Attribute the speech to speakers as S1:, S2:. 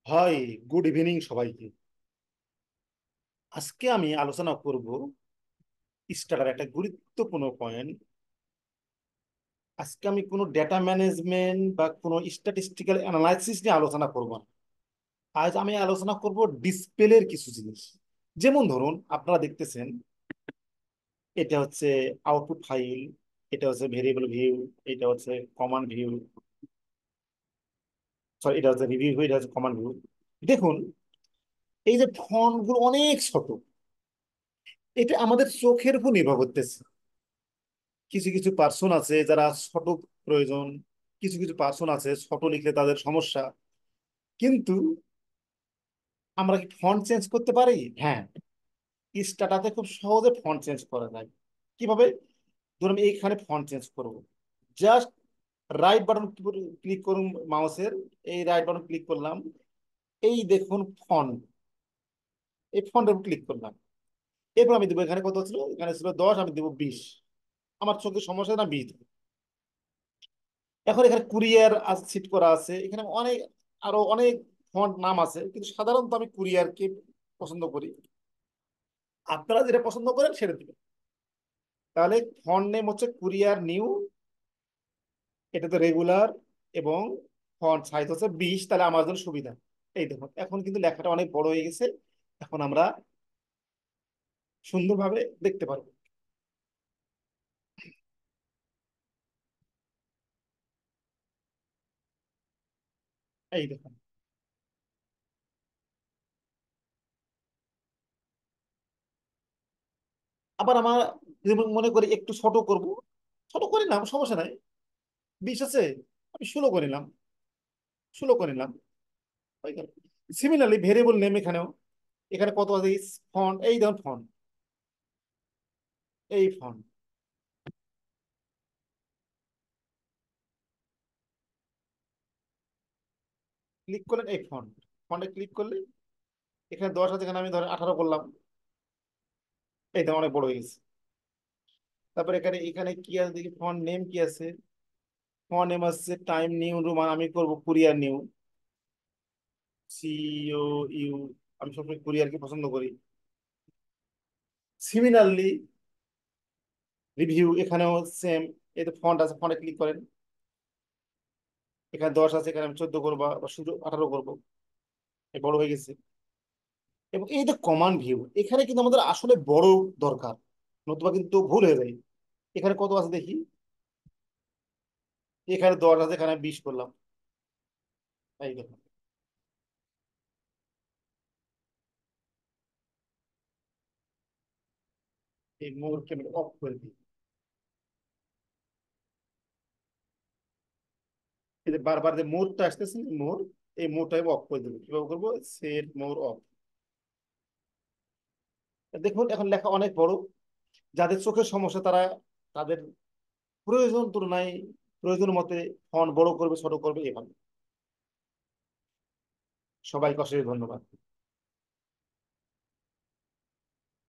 S1: High, good evening সবাইকে। আজকে আমি আলোচনা করব স্টাডার একটা গুরুত্বপূর্ণ পয়েন্ট। আজকে আমি কোনো ডেটা ম্যানেজমেন্ট বা কোনো স্ট্যাটিস্টিক্যাল অ্যানালাইসিস নিয়ে আলোচনা করব না। আজ আমি আলোচনা করব ডিসপ্লের কিছু জিনিস। যেমন ধরুন, আপনারা দেখতেছেন এটা হচ্ছে আউটপুট ফাইল, এটা হচ্ছে ভেরিয়েবল ভিউ, এটা হচ্ছে কমান্ড ভিউ, সরি এটা হচ্ছে রিভিউ ভিউ, এটা হচ্ছে কমান্ড ভিউ। দেখুন, এই যে ফন্টগুলো অনেক ছোট, এটা আমাদের চোখের উপর নির্ভর করতেছে। কিছু কিছু পার্সন আছে যারা ছোট প্রয়োজন, কিছু কিছু পার্সন আছে ছোট লিখলে তাদের সমস্যা। কিন্তু আমরা কি ফন্ট চেঞ্জ করতে পারি? হ্যাঁ, স্টাটাতে খুব সহজে ফন্ট চেঞ্জ করা যায়। কিভাবে? ধরুন আমি এইখানে ফন্ট চেঞ্জ করব। জাস্ট রাইট বাটন ক্লিক করুন মাউসের, এই রাইট বাটন ক্লিক করলাম, এই দেখুন ফন্ট, এই ফন্টের উপর ক্লিক করলাম। এরপর আমি দেবো, এখানে কত ছিল, এখানে ছিল 10, আমি দেবো 20। আমার চোখের সমস্যা না 20। এখন এখানে কুরিয়ার সিট করা আছে, এখানে অনেক আরো অনেক ফন্ট নাম আছে, কিন্তু সাধারণত আমি কুরিয়ারকে পছন্দ করি। আপনারা যেটা পছন্দ করেন সেটা দিবেন। তাহলে ফন্ট নেম হচ্ছে কুরিয়ার নিউ, এটাতে রেগুলার, এবং ফন্ট সাইজ হচ্ছে 20। তাহলে আমার জন্য সুবিধা। এই দেখুন, এখন কিন্তু লেখাটা অনেক বড় হয়ে গেছে। এখন আমরা সুন্দরভাবে দেখতে পারবো। এই দেখুন, আবার আমার যদি মনে করি একটু ছোট করব, ছোট করে নিলাম, সমস্যা নাই। 20 আছে, আমি 16 করে নিলাম, 16 করে নিলাম, হয়ে গেল। সিমিলারলি ভেরিয়েবল নেম এখানেও, এখানে কত আছে, ফন্ট, এই দেখুন ফন্ট, এই ফন্ট ক্লিক করলেন, এই ফন্ট, ফন্টে ক্লিক করলে এখানে 10 আছে, এখানে আমি ধরেন 18 করলাম। এই দেখুন অনেক বড় হয়ে গেছে। তারপরে এখানে এখানে কি আছে দেখি, ফন্ট নেম কি আছে, ফন্ট নেম আছে টাইম নিউ রোমান, আমি করব কুরিয়ার নিউ, সিও ইউ, আমি সবসময় কুরিয়ারকে পছন্দ করি। সিমিলারলি রিভিউ, এখানেও সেম, এই তো ফন্ট আছে, ফন্টে ক্লিক করেন, এখানে 10 আছে, এখানে আমি 14 করবো বা শুধু 18 করবো, এই বড় হয়ে গেছে। এবং এই যে কমান্ড ভিউ, এখানে কিন্তু আমাদের আসলে বড় দরকার, নতুবা কিন্তু ভুল হয়ে যায়। এখানে কত আছে দেখি, এখানে 10 আছে, এখানে আমি 20 করলাম। এই দেখুন, এই মোড়কে আমি অফ করে দিই। এই যে বারবার যে মোড়টা আসতেছে, মোড়, এই মোড়টা আমি অফ করে দেবো। কিভাবে করবো? Set more of. দেখুন এখন লেখা অনেক বড়। যাদের চোখের সমস্যা তারা তাদের প্রয়োজন তুলনায় প্রয়োজন মতে ফন্ট বড় করবে, ছোট করবে, এভাবে। সবাইকে অশেষ ধন্যবাদ।